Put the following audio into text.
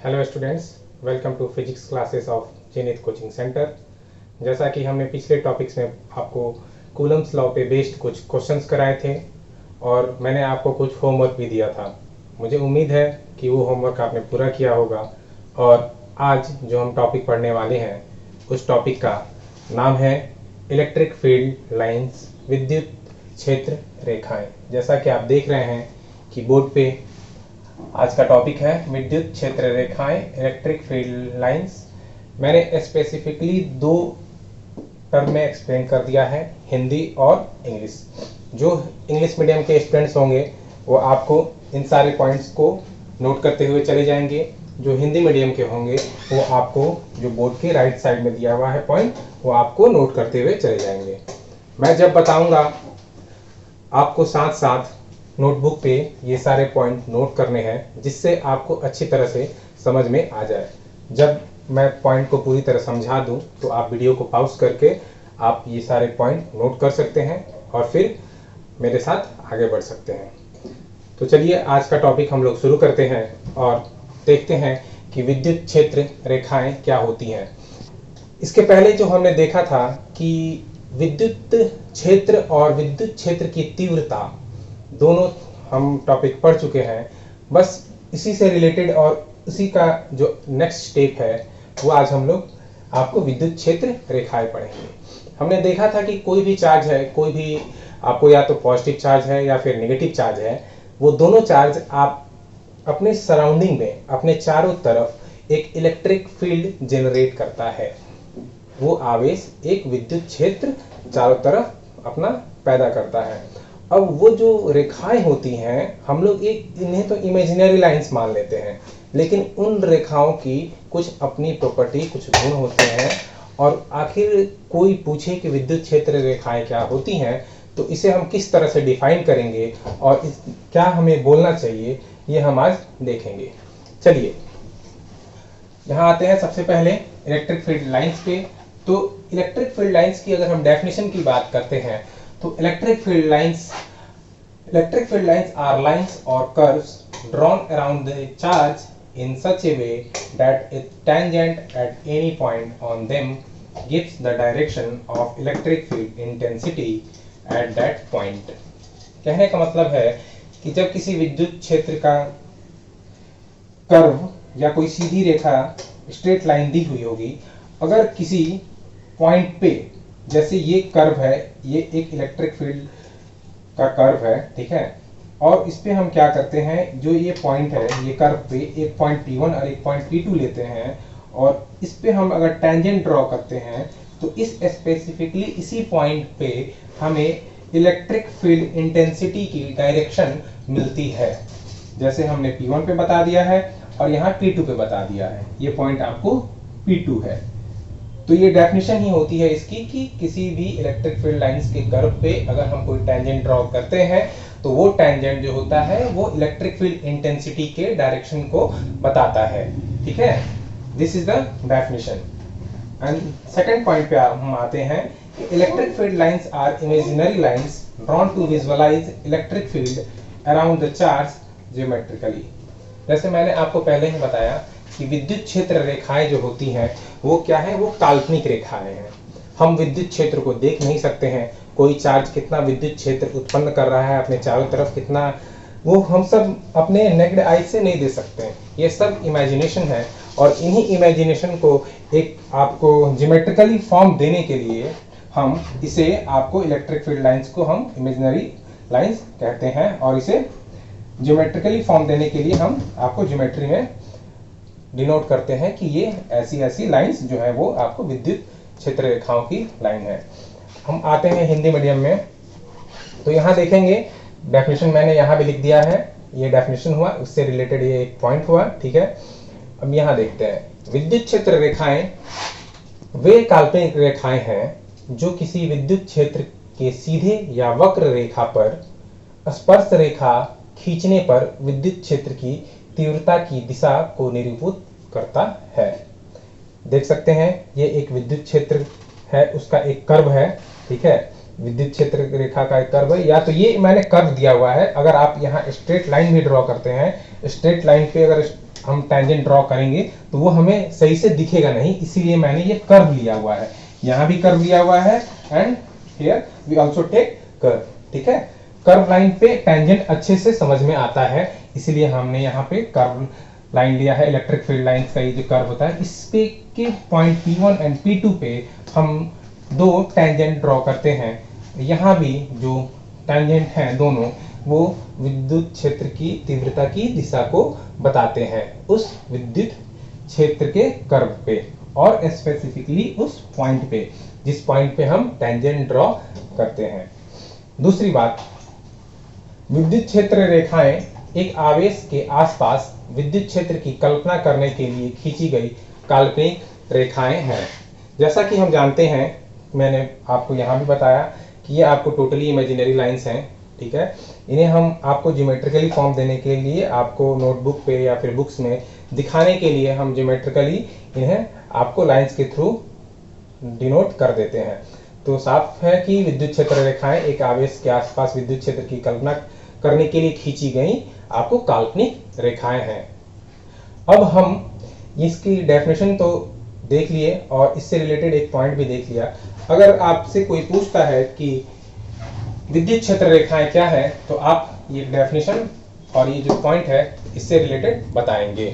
Hello students, welcome to physics classes of Zenith coaching centre. जैसा कि हमने पिछले टॉपिक्स में आपको कूलम्स लॉ पे बेस्ड कुछ क्वेश्चंस कराए थे और मैंने आपको कुछ होमवर्क भी दिया था। मुझे उम्मीद है कि वो होमवर्क आपने पूरा किया होगा और आज जो हम टॉपिक पढ़ने वाले हैं उस टॉपिक का नाम है इलेक्ट्रिक फील्ड लाइंस, विद्युत क्षेत्र रेखाएं। जैसा कि आप देख रहे हैं कि बोर्ड पे आज का टॉपिक है विद्युत क्षेत्र रेखाएं, इलेक्ट्रिक फील्ड लाइंस। मैंने स्पेसिफिकली दो टर्म में एक्सप्लेन कर दिया है, हिंदी और इंग्लिश। जो इंग्लिश मीडियम के स्टूडेंट्स होंगे वो आपको इन सारे पॉइंट्स को नोट करते हुए चले जाएंगे। जो हिंदी मीडियम के होंगे वो आपको जो बोर्ड के राइट साइड में दिया हुआ है पॉइंट वो आपको नोट करते हुए चले जाएंगे। मैं जब बताऊंगा आपको साथ साथ नोटबुक पे ये सारे पॉइंट नोट करने हैं जिससे आपको अच्छी तरह से समझ में आ जाए। जब मैं पॉइंट को पूरी तरह समझा दूं तो आप वीडियो को पॉज करके आप ये सारे पॉइंट नोट कर सकते हैं और फिर मेरे साथ आगे बढ़ सकते हैं। तो चलिए आज का टॉपिक हम लोग शुरू करते हैं और देखते हैं कि विद्युत क्षेत्र रेखाएं क्या होती हैं। इसके पहले जो हमने देखा था कि विद्युत क्षेत्र और विद्युत क्षेत्र की तीव्रता दोनों हम टॉपिक पढ़ चुके हैं। बस इसी से रिलेटेड और उसी का जो नेक्स्ट स्टेप है वो आज हम लोग आपको विद्युत क्षेत्र रेखाएं पढ़ेंगे। हमने देखा था कि कोई भी चार्ज है, कोई भी आपको या तो पॉजिटिव चार्ज है या फिर नेगेटिव चार्ज है, वो दोनों चार्ज आप अपने सराउंडिंग में अपने चारों तरफ एक इलेक्ट्रिक फील्ड जनरेट करता है। वो आवेश एक विद्युत क्षेत्र चारों तरफ अपना पैदा करता है। अब वो जो रेखाएं होती हैं हम लोग इन्हें तो इमेजिनरी लाइंस मान लेते हैं, लेकिन उन रेखाओं की कुछ अपनी प्रॉपर्टी, कुछ गुण होते हैं। और आखिर कोई पूछे कि विद्युत क्षेत्र रेखाएं क्या होती हैं तो इसे हम किस तरह से डिफाइन करेंगे और क्या हमें बोलना चाहिए ये हम आज देखेंगे। चलिए यहाँ आते हैं सबसे पहले इलेक्ट्रिक फील्ड लाइंस पे। तो इलेक्ट्रिक फील्ड लाइंस की अगर हम डेफिनेशन की बात करते हैं तो electric field lines are lines or curves drawn around the charge in such a way that a tangent at any point on them gives the direction of electric field intensity at that point। कहने का मतलब है कि जब किसी विद्युत क्षेत्र का कर्व या कोई सीधी रेखा स्ट्रेट लाइन दी हुई होगी, अगर किसी पॉइंट पे, जैसे ये कर्व है, ये एक इलेक्ट्रिक फील्ड का कर्व है, ठीक है, और इस पे हम क्या करते हैं, जो ये पॉइंट है, ये कर्व पे एक पॉइंट P1 और एक पॉइंट P2 लेते हैं और इस पे हम अगर टेंजेंट ड्रॉ करते हैं तो इस स्पेसिफिकली इसी पॉइंट पे हमें इलेक्ट्रिक फील्ड इंटेंसिटी की डायरेक्शन मिलती है। जैसे हमने P1 पे बता दिया है और यहाँ P2 पे बता दिया है, ये पॉइंट आपको P2 है। तो ये डेफिनेशन ही होती है इसकी कि किसी भी इलेक्ट्रिक फील्ड लाइंस के कर्व पे अगर हम कोई टेंजेंट ड्रॉ करते हैं तो वो टेंजेंट जो होता है वो इलेक्ट्रिक फील्ड इंटेंसिटी के डायरेक्शन को बताता है, ठीक है। This is the definition. And second point पे हम आते हैं कि electric field lines are imaginary lines drawn to visualize electric field around the charge geometrically. जैसे मैंने आपको पहले ही बताया कि विद्युत क्षेत्र रेखाएं जो होती हैं वो क्या है, वो काल्पनिक रेखाएं हैं। हम विद्युत क्षेत्र को देख नहीं सकते हैं, कोई चार्ज कितना विद्युत क्षेत्र उत्पन्न कर रहा है अपने चारों तरफ कितना, वो हम सब अपने नेकेड आई से नहीं दे सकते हैं। ये सब इमेजिनेशन है और इन्हीं इमेजिनेशन को एक आपको ज्योमेट्रिकली फॉर्म देने के लिए हम इसे आपको इलेक्ट्रिक फील्ड लाइंस को हम इमेजिनरी लाइंस कहते हैं और इसे ज्योमेट्रिकली फॉर्म देने के लिए हम आपको ज्योमेट्री में डिनोट करते हैं कि ये ऐसी ऐसी लाइंस जो है वो आपको विद्युत क्षेत्र रेखाओं की लाइन है। हम आते हैं हिंदी मीडियम में, तो यहाँ देखेंगे डेफिनेशन मैंने यहाँ भी लिख दिया है, ये डेफिनेशन हुआ, उससे रिलेटेड ये एक पॉइंट हुआ, ठीक है। अब यहाँ देखते हैं, विद्युत क्षेत्र रेखाएं वे काल्पनिक रेखाएं हैं जो किसी विद्युत क्षेत्र के सीधे या वक्र रेखा पर स्पर्श रेखा खींचने पर विद्युत क्षेत्र की तीव्रता की दिशा को निरूपित करता है। देख सकते हैं ये एक विद्युत क्षेत्र है, उसका एक कर्व है, ठीक है, विद्युत क्षेत्र रेखा का एक कर्व है, या तो ये मैंने कर्व दिया हुआ है। अगर आप यहाँ स्ट्रेट लाइन भी ड्रॉ करते हैं, स्ट्रेट लाइन पे अगर हम टेंजेंट ड्रॉ करेंगे तो वो हमें सही से दिखेगा नहीं, इसीलिए मैंने ये कर्व लिया हुआ है। यहाँ भी कर्व लिया हुआ है and here we also take curve. ठीक है, कर्व लाइन पे टेंजेंट अच्छे से समझ में आता है, इसीलिए हमने यहाँ पे कर्व लाइन लिया है। इलेक्ट्रिक फील्ड लाइंस का ये जो कर्व होता है, इस पे के पॉइंट P1 एंड P2 पे हम दो टेंजेंट ड्रॉ करते हैं। यहाँ भी जो टेंजेंट हैं दोनों, वो विद्युत क्षेत्र की तीव्रता की दिशा को बताते हैं उस विद्युत क्षेत्र के कर्व पे, और स्पेसिफिकली उस पॉइंट पे जिस पॉइंट पे हम टेंजेंट ड्रॉ करते हैं। दूसरी बात, विद्युत क्षेत्र रेखाएं एक आवेश के आसपास विद्युत क्षेत्र की कल्पना करने के लिए खींची गई काल्पनिक रेखाएं हैं। जैसा कि हम जानते हैं, मैंने आपको यहाँ भी बताया कि ये आपको टोटली इमेजिनरी लाइंस हैं। ठीक है, इन्हें हम आपको ज्योमेट्रिकली फॉर्म देने के लिए, आपको नोटबुक पे या फिर बुक्स में दिखाने के लिए हम ज्योमेट्रिकली इन्हें आपको लाइंस के थ्रू डिनोट कर देते हैं। तो साफ है कि विद्युत क्षेत्र रेखाएं एक आवेश के आसपास विद्युत क्षेत्र की कल्पना करने के लिए खींची गई आपको काल्पनिक रेखाएं हैं। अब हम इसकी डेफिनेशन तो देख लिए और इससे रिलेटेड एक पॉइंट भी देख लिया। अगर आपसे कोई पूछता है कि विद्युत क्षेत्र रेखाएं क्या है, तो आप ये डेफिनेशन और ये जो पॉइंट है इससे रिलेटेड बताएंगे।